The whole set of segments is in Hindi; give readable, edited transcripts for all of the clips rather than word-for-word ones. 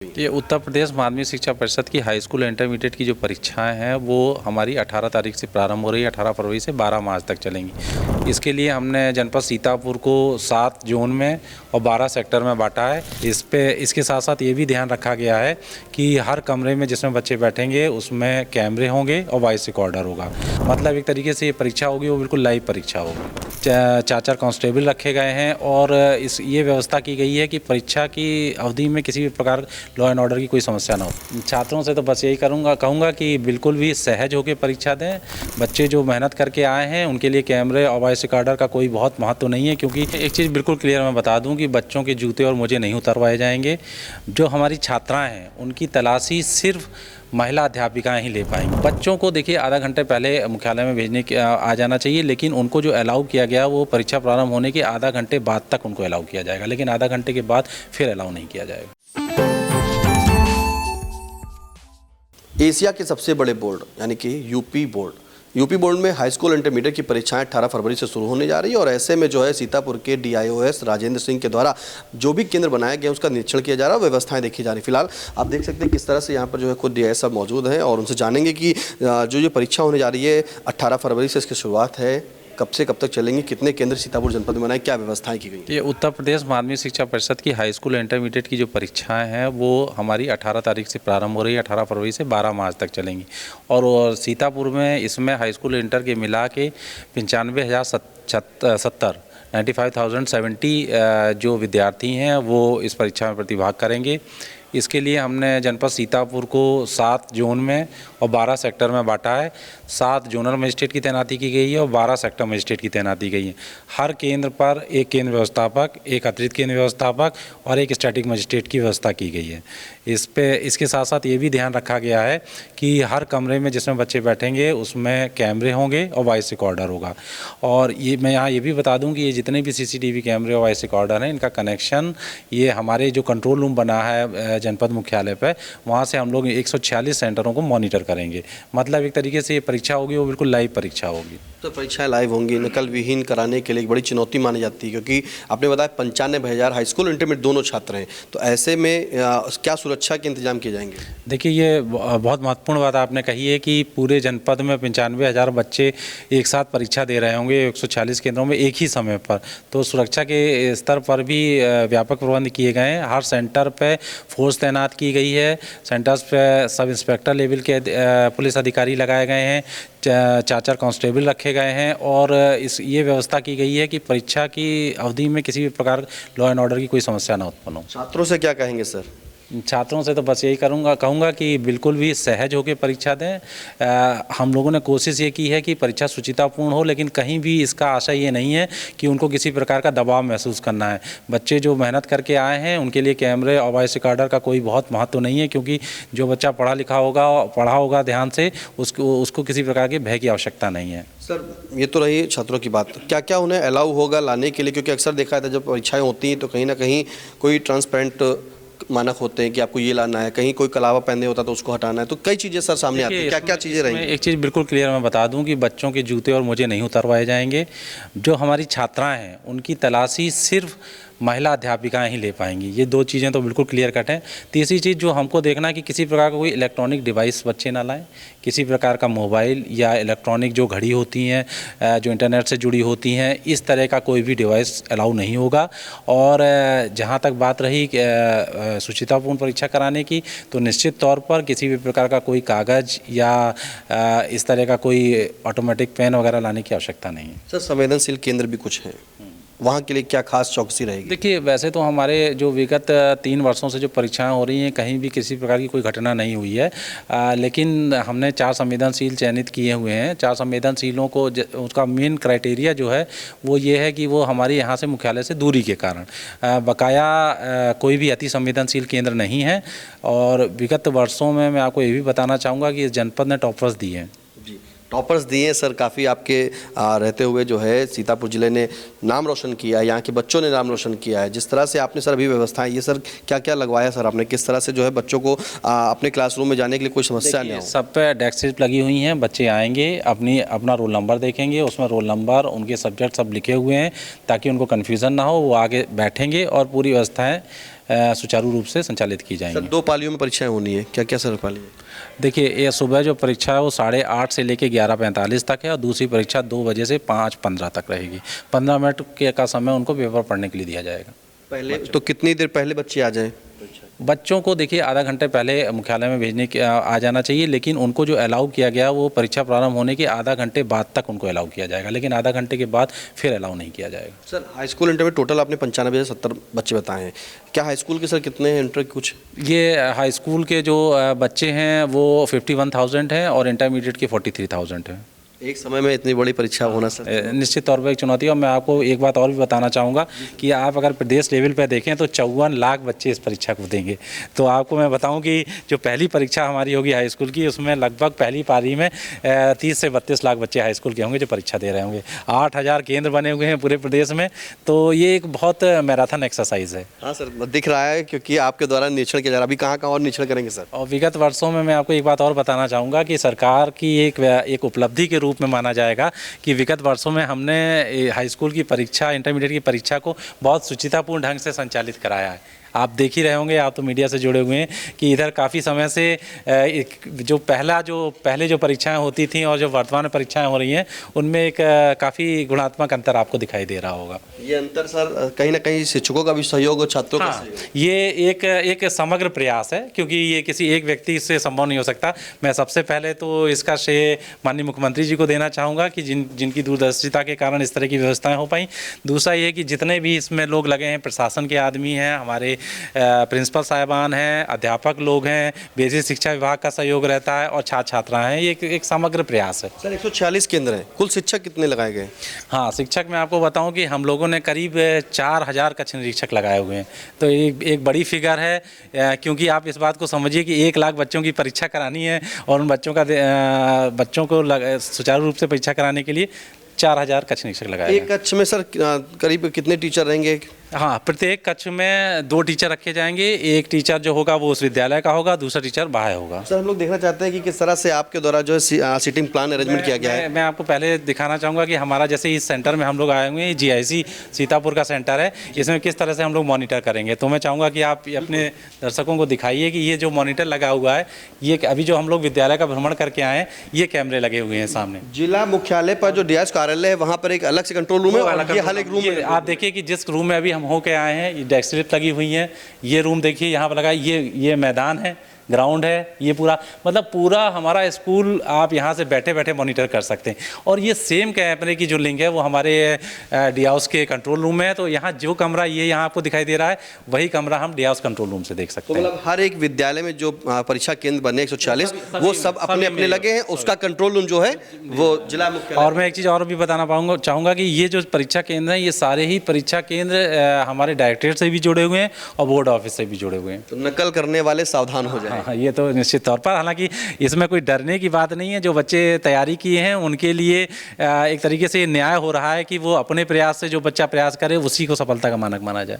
ये उत्तर प्रदेश माध्यमिक शिक्षा परिषद की हाई स्कूल इंटरमीडिएट की जो परीक्षाएं हैं वो हमारी 18 तारीख से प्रारंभ हो रही है। 18 फरवरी से 12 मार्च तक चलेंगी। इसके लिए हमने जनपद सीतापुर को 7 जोन में और 12 सेक्टर में बांटा है। इसके साथ साथ ये भी ध्यान रखा गया है कि हर कमरे में जिसमें बच्चे बैठेंगे उसमें कैमरे होंगे और वॉइस रिकॉर्डर होगा। मतलब एक तरीके से ये परीक्षा होगी वो बिल्कुल लाइव परीक्षा होगी। 4 कांस्टेबल रखे गए हैं और ये व्यवस्था की गई है कि परीक्षा की अवधि में किसी भी प्रकार लॉ एंड ऑर्डर की कोई समस्या ना हो। छात्रों से तो बस यही कहूँगा कि बिल्कुल भी सहज होकर परीक्षा दें। बच्चे जो मेहनत करके आए हैं उनके लिए कैमरे और वॉइस रिकॉर्डर का कोई बहुत महत्व नहीं है, क्योंकि एक चीज़ बिल्कुल क्लियर मैं बता दूं कि बच्चों के जूते और मोजे नहीं उतरवाए जाएंगे। जो हमारी छात्राएँ हैं उनकी तलाशी सिर्फ महिला अध्यापिकाएं ही ले पाएंगी। बच्चों को देखिए आधा घंटे पहले मुख्यालय में भेजने के आ जाना चाहिए, लेकिन उनको जो अलाउ किया गया वो परीक्षा प्रारंभ होने के आधा घंटे बाद तक उनको अलाउ किया जाएगा, लेकिन आधा घंटे के बाद फिर अलाउ नहीं किया जाएगा। एशिया के सबसे बड़े बोर्ड यानी कि यूपी बोर्ड में हाई स्कूल इंटरमीडिएट की परीक्षाएं 18 फरवरी से शुरू होने जा रही है और ऐसे में जो है सीतापुर के DIOS राजेंद्र सिंह के द्वारा जो भी केंद्र बनाया गया उसका निरीक्षण किया जा रहा है, व्यवस्थाएं देखी जा रही। फिलहाल आप देख सकते हैं किस तरह से यहाँ पर जो है खुद DIOS साहब मौजूद हैं और उनसे जानेंगे कि जो ये परीक्षा होने जा रही है 18 फरवरी से इसकी शुरुआत है, कब से कब तक चलेंगी, कितने केंद्र सीतापुर जनपद में बनाए, क्या व्यवस्थाएं की गई? ये उत्तर प्रदेश माध्यमिक शिक्षा परिषद की हाई स्कूल इंटरमीडिएट की जो परीक्षाएं हैं वो हमारी 18 तारीख से प्रारंभ हो रही है। 18 फरवरी से 12 मार्च तक चलेंगी और सीतापुर में इसमें हाई स्कूल इंटर के मिला के 95,070 जो विद्यार्थी हैं वो इस परीक्षा में प्रतिभाग करेंगे। इसके लिए हमने जनपद सीतापुर को 7 जोन में और 12 सेक्टर में बांटा है। 7 जोनल मजिस्ट्रेट की तैनाती की गई है और 12 सेक्टर मजिस्ट्रेट की तैनाती गई है। हर केंद्र पर एक केंद्र व्यवस्थापक, एक अतिरिक्त केंद्र व्यवस्थापक और एक स्टैटिक मजिस्ट्रेट की व्यवस्था की गई है। इसके साथ साथ ये भी ध्यान रखा गया है कि हर कमरे में जिसमें बच्चे बैठेंगे उसमें कैमरे होंगे और वॉइस रिकॉर्डर होगा। और ये मैं यहाँ ये भी बता दूँ कि ये जितने भी CCTV कैमरे और वॉइस रिकॉर्डर हैं इनका कनेक्शन ये हमारे जो कंट्रोल रूम बना है जनपद मुख्यालय पर, वहाँ से हम लोग 146 सेंटरों को मॉनिटर करेंगे। मतलब एक तरीके से ये परीक्षा होगी वो बिल्कुल लाइव परीक्षा होगी। तो परीक्षाएं लाइव होंगी, नकल विहीन कराने के लिए एक बड़ी चुनौती मानी जाती है, क्योंकि आपने बताया 95,000 हाई स्कूल इंटरमीडिएट दोनों छात्र हैं, तो ऐसे में क्या सुरक्षा के इंतजाम किए जाएंगे? देखिए ये बहुत महत्वपूर्ण बात आपने कही है कि पूरे जनपद में 95,000 बच्चे एक साथ परीक्षा दे रहे होंगे 140 केंद्रों में एक ही समय पर, तो सुरक्षा के स्तर पर भी व्यापक प्रबंध किए गए हैं। हर सेंटर पर फोर्स तैनात की गई है। सेंटर्स पे सब इंस्पेक्टर लेवल के पुलिस अधिकारी लगाए गए हैं। 4 कांस्टेबल रखे गए हैं और ये व्यवस्था की गई है कि परीक्षा की अवधि में किसी भी प्रकार लॉ एंड ऑर्डर की कोई समस्या ना उत्पन्न हो। छात्रों से क्या कहेंगे सर? छात्रों से तो बस यही कहूँगा कि बिल्कुल भी सहज होकर परीक्षा दें। हम लोगों ने कोशिश ये की है कि परीक्षा शुचितापूर्ण हो, लेकिन कहीं भी इसका आशय ये नहीं है कि उनको किसी प्रकार का दबाव महसूस करना है। बच्चे जो मेहनत करके आए हैं उनके लिए कैमरे और वॉइस रिकॉर्डर का कोई बहुत महत्व नहीं है, क्योंकि जो बच्चा पढ़ा होगा ध्यान से उसको किसी प्रकार के भय की आवश्यकता नहीं है। सर ये तो रही छात्रों की बात, क्या क्या उन्हें अलाउ होगा लाने के लिए? क्योंकि अक्सर देखा जाता है जब परीक्षाएं होती हैं तो कहीं ना कहीं कोई ट्रांसपेरेंट मानक होते हैं कि आपको ये लाना है, कहीं कोई कलावा पहने होता तो उसको हटाना है, तो कई चीज़ें सर सामने आती हैं। क्या क्या चीज़ें रहेंगी? एक चीज़ बिल्कुल क्लियर मैं बता दूं कि बच्चों के जूते और मोजे नहीं उतरवाए जाएंगे। जो हमारी छात्राएं हैं उनकी तलाशी सिर्फ महिला अध्यापिकाएं ही ले पाएंगी। ये 2 चीज़ें तो बिल्कुल क्लियर कट हैं। तीसरी चीज़ जो हमको देखना है कि किसी प्रकार का कोई इलेक्ट्रॉनिक डिवाइस बच्चे ना लाएं। किसी प्रकार का मोबाइल या इलेक्ट्रॉनिक जो घड़ी होती हैं जो इंटरनेट से जुड़ी होती हैं, इस तरह का कोई भी डिवाइस अलाउ नहीं होगा। और जहाँ तक बात रही शुचितापूर्ण परीक्षा कराने की, तो निश्चित तौर पर किसी भी प्रकार का कोई कागज़ या इस तरह का कोई ऑटोमेटिक पेन वगैरह लाने की आवश्यकता नहीं है। सर संवेदनशील केंद्र भी कुछ हैं, वहाँ के लिए क्या खास चौकसी रहेगी? देखिए वैसे तो हमारे जो विगत 3 वर्षों से जो परीक्षाएं हो रही हैं कहीं भी किसी प्रकार की कोई घटना नहीं हुई है, लेकिन हमने 4 संवेदनशील चयनित किए हुए हैं। 4 संवेदनशीलों को उसका मेन क्राइटेरिया जो है वो ये है कि वो हमारे यहाँ से मुख्यालय से दूरी के कारण, बकाया कोई भी अति संवेदनशील केंद्र नहीं है। और विगत वर्षों में मैं आपको ये भी बताना चाहूँगा कि इस जनपद ने टॉपर्स दिए हैं। टॉपर्स दिए सर, काफ़ी आपके रहते हुए जो है सीतापुर ज़िले ने नाम रोशन किया है, यहाँ के बच्चों ने नाम रोशन किया है। जिस तरह से आपने सर अभी व्यवस्थाएं, ये सर क्या क्या लगवाया सर आपने, किस तरह से जो है बच्चों को अपने क्लासरूम में जाने के लिए कोई समस्या नहीं हो? सब पे डेस्क सीट लगी हुई हैं। बच्चे आएंगे अपना रोल नंबर देखेंगे, उसमें रोल नंबर उनके सब्जेक्ट सब लिखे हुए हैं ताकि उनको कन्फ्यूज़न ना हो। वो आगे बैठेंगे और पूरी व्यवस्थाएँ सुचारू रूप से संचालित की सर जाएंगी। 2 पालियों में परीक्षाएं होनी है, क्या क्या सर पाली है? देखिए, ये सुबह जो परीक्षा है वो 8:30 से लेकर 11:45 तक है और दूसरी परीक्षा 2 बजे से 5:15 तक रहेगी। 15 मिनट का समय उनको पेपर पढ़ने के लिए दिया जाएगा। पहले तो कितनी देर पहले बच्चे आ जाएं? बच्चों को देखिए आधा घंटे पहले मुख्यालय में भेजने के आ जाना चाहिए, लेकिन उनको जो अलाउ किया गया वो परीक्षा प्रारंभ होने के आधा घंटे बाद तक उनको अलाउ किया जाएगा, लेकिन आधा घंटे के बाद फिर अलाउ नहीं किया जाएगा। सर हाई स्कूल इंटर में टोटल आपने 95 से 70 बच्चे बताए हैं, क्या हाई स्कूल के सर कितने हैं इंटर के कुछ? ये हाई स्कूल के जो बच्चे हैं वो 51,000 हैं और इंटरमीडिएट के 43,000 हैं। एक समय में इतनी बड़ी परीक्षा होना सर निश्चित तौर पर एक चुनौती है। और मैं आपको एक बात और भी बताना चाहूँगा कि आप अगर प्रदेश लेवल पर देखें तो 54 लाख बच्चे इस परीक्षा को देंगे। तो आपको मैं बताऊं कि जो पहली परीक्षा हमारी होगी हाई स्कूल की, उसमें लगभग पहली पारी में 30 से 32 लाख बच्चे हाई स्कूल के होंगे जो परीक्षा दे रहे होंगे। 8,000 केंद्र बने हुए हैं पूरे प्रदेश में, तो ये एक बहुत मैराथन एक्सरसाइज है। हाँ सर दिख रहा है, क्योंकि आपके द्वारा निरीक्षण किया जा रहा है। अभी कहाँ कहाँ और निरीक्षण करेंगे सर? और विगत वर्षों में मैं आपको एक बात और बताना चाहूँगा कि सरकार की एक उपलब्धि के रूप में माना जाएगा कि विगत वर्षों में हमने हाई स्कूल की परीक्षा, इंटरमीडिएट की परीक्षा को बहुत सुचितापूर्ण ढंग से संचालित कराया है। आप देख ही रहे होंगे, आप तो मीडिया से जुड़े हुए हैं, कि इधर काफ़ी समय से जो पहले जो परीक्षाएं होती थी और जो वर्तमान में परीक्षाएं हो रही हैं उनमें एक काफ़ी गुणात्मक अंतर आपको दिखाई दे रहा होगा। ये अंतर सर कहीं ना कहीं शिक्षकों का भी सहयोग और छात्रों का सहयोग, ये एक समग्र प्रयास है, क्योंकि ये किसी एक व्यक्ति से संभव नहीं हो सकता। मैं सबसे पहले तो इसका श्रेय माननीय मुख्यमंत्री जी को देना चाहूँगा कि जिनकी दूरदर्शिता के कारण इस तरह की व्यवस्थाएं हो पाई। दूसरा ये कि जितने भी इसमें लोग लगे हैं, प्रशासन के आदमी हैं, हमारे प्रिंसिपल साहिबान हैं, अध्यापक लोग हैं, बेसिक शिक्षा विभाग का सहयोग रहता है और छात्र छात्राएं हैं। ये एक समग्र प्रयास है। सर 146 केंद्र हैं, कुल शिक्षक कितने लगाए गए? हाँ, शिक्षक मैं आपको बताऊं कि हम लोगों ने करीब 4,000 कक्ष निरीक्षक लगाए हुए हैं। तो एक बड़ी फिगर है, क्योंकि आप इस बात को समझिए कि 1 लाख बच्चों की परीक्षा करानी है और उन बच्चों को सुचारू रूप से परीक्षा कराने के लिए 4,000 कक्ष निरीक्षक लगाए। एक कक्ष में सर करीब कितने टीचर रहेंगे? हाँ, प्रत्येक कक्ष में 2 टीचर रखे जाएंगे। एक टीचर जो होगा वो उस विद्यालय का होगा, दूसरा टीचर बाहर होगा। सर हम लोग देखना चाहते हैं कि किस तरह से आपके द्वारा जो है सीटिंग प्लान अरेंजमेंट किया गया है। मैं आपको पहले दिखाना चाहूँगा कि हमारा जैसे इस सेंटर में हम लोग आए हुए हैं, GIC सीतापुर का सेंटर है, इसमें किस तरह से हम लोग मॉनिटर करेंगे। तो मैं चाहूँगा कि आप अपने दर्शकों को दिखाइए कि ये जो मॉनिटर लगा हुआ है, ये अभी जो हम लोग विद्यालय का भ्रमण करके आए हैं, ये कैमरे लगे हुए हैं सामने। जिला मुख्यालय पर जो DIS कार्यालय है वहाँ पर एक अलग से कंट्रोल रूम है और ये हर एक रूम में आप देखिए कि जिस रूम में अभी हम होके आए हैं, डेस्क स्लिप लगी हुई है। ये रूम देखिए यहाँ पर लगा है, ये मैदान है, ग्राउंड है, ये पूरा हमारा स्कूल आप यहाँ से बैठे बैठे मॉनिटर कर सकते हैं। और ये सेम कैमरे की जो लिंक है वो हमारे DIOS के कंट्रोल रूम में है। तो यहाँ जो कमरा ये यहाँ आपको दिखाई दे रहा है, वही कमरा हम DIOS कंट्रोल रूम से देख सकते हैं। मतलब हर एक विद्यालय में जो परीक्षा केंद्र बने 146 वो सब अपने अपने लगे हैं, उसका कंट्रोल रूम जो है वो जिला मुख्यालय। और मैं एक चीज़ और भी बताना चाहूँगा कि ये जो परीक्षा केंद्र हैं, ये सारे ही परीक्षा केंद्र हमारे डायरेक्टरेट से भी जुड़े हुए हैं और बोर्ड ऑफिस से भी जुड़े हुए हैं। तो नकल करने वाले सावधान हो जाए। हाँ, ये तो निश्चित तौर पर, हालांकि इसमें कोई डरने की बात नहीं है। जो बच्चे तैयारी किए हैं उनके लिए एक तरीके से न्याय हो रहा है कि वो अपने प्रयास से जो बच्चा प्रयास करे उसी को सफलता का मानक माना जाए।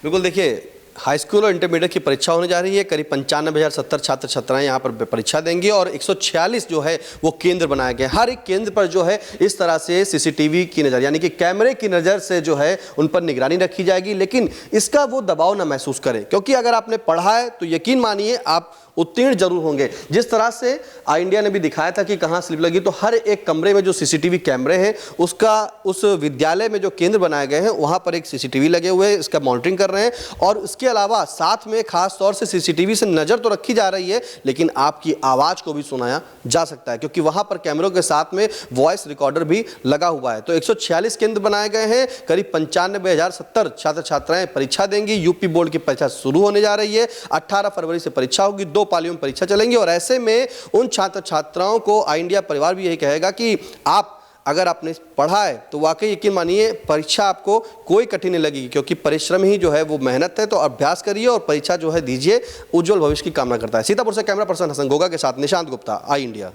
बिल्कुल, देखिए हाई स्कूल और इंटरमीडिएट की परीक्षा होने जा रही है। करीब 95,070 छात्र छात्राएं यहाँ पर परीक्षा देंगी और 146 जो है वो केंद्र बनाए गए। हर एक केंद्र पर जो है इस तरह से CCTV की नज़र, यानी कि कैमरे की नज़र से जो है उन पर निगरानी रखी जाएगी, लेकिन इसका वो दबाव ना महसूस करें, क्योंकि अगर आपने पढ़ा है तो यकीन मानिए आप उत्तीर्ण जरूर होंगे। जिस तरह से इंडिया ने भी दिखाया था कि कहाँ स्लिप लगी, तो हर एक कमरे में जो CCTV कैमरे हैं उसका, उस विद्यालय में जो केंद्र बनाए गए हैं वहाँ पर एक CCTV लगे हुए हैं, इसका मॉनिटरिंग कर रहे हैं। और इसके अलावा साथ में खास तौर से CCTV से नज़र तो रखी जा रही है, लेकिन आपकी आवाज़ को भी सुनाया जा सकता है, क्योंकि वहाँ पर कैमरों के साथ में वॉइस रिकॉर्डर भी लगा हुआ है। तो 146 केंद्र बनाए गए हैं। करीब 95,070 छात्र छात्राएं परीक्षा देंगी। यूपी बोर्ड की परीक्षा शुरू होने जा रही है। 18 फरवरी से परीक्षा होगी, 2 पालियों में परीक्षा चलेंगी। और ऐसे में उन छात्र छात्राओं को आई इंडिया परिवार भी यही कहेगा कि आप अगर आपने पढ़ा है तो वाकई यकीन मानिए परीक्षा आपको कोई कठिन नहीं लगेगी, क्योंकि परिश्रम ही जो है वो मेहनत है। तो अभ्यास करिए और परीक्षा जो है दीजिए। उज्जवल भविष्य की कामना करता है। सीतापुर से कैमरा पर्सन हसन गोगा के साथ निशांत गुप्ता, आई इंडिया।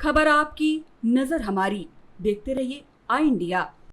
खबर आपकी, नजर हमारी। देखते रहिए आई इंडिया।